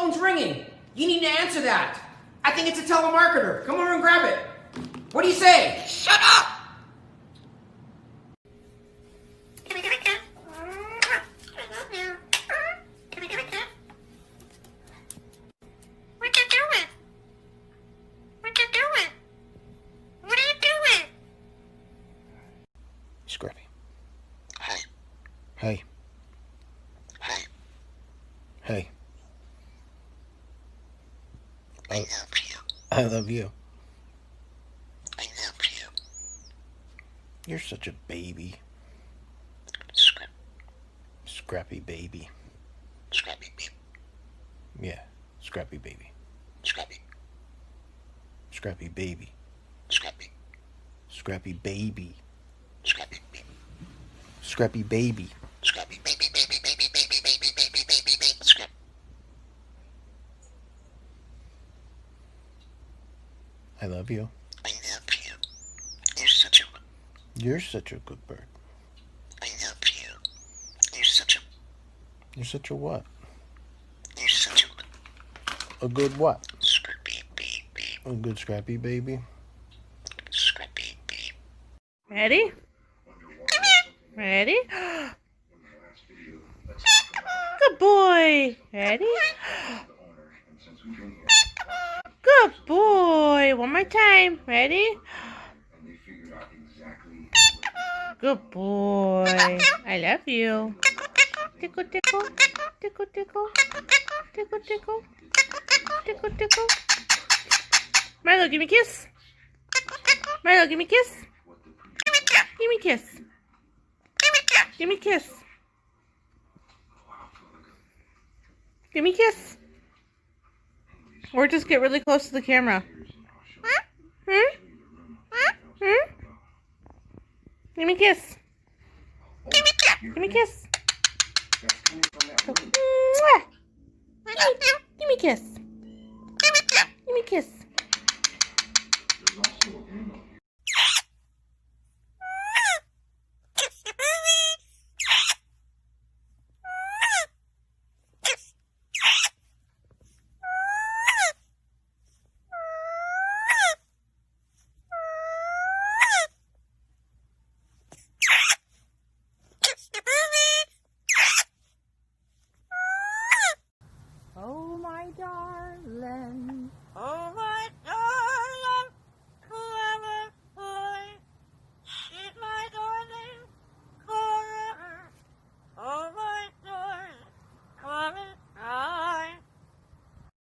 phone's ringing. You need to answer that. I think it's a telemarketer. Come over and grab it. What do you say? Shut up! Can I get a kiss? I love you. Can I get a kiss? What you doing? What you doing? What are you doing? Scrappy. Hey. Hey. Hey. Hey. I love you. I love you. I love you. You're such a baby. Scrappy baby. Scrappy baby. Yeah, scrappy baby. Scrappy. Scrappy baby. Scrappy. Scrappy baby. Scrappy baby. Scrappy baby. Scrappy baby, baby, baby, baby, baby, baby, baby, baby. Scrap. I love you. I love you. You're such a. You're such a good bird. I love you. You're such a. You're such a what? You're such a. A good what? Scrappy baby. A good scrappy baby. Scrappy baby. Ready? Ready? Good boy. Ready? Good boy. One more time. Ready? Good boy. I love you. Tickle, tickle. Tickle, tickle. Tickle, tickle. Tickle, tickle. Milo, give me a kiss. Milo, give me a kiss. Give me a kiss. Give me a kiss. Give me a kiss. Or just get really close to the camera. Hmm? Hmm? Give me a kiss. Give me a kiss. Mwah. Give me a kiss. Give me a kiss. Oh my darling, oh my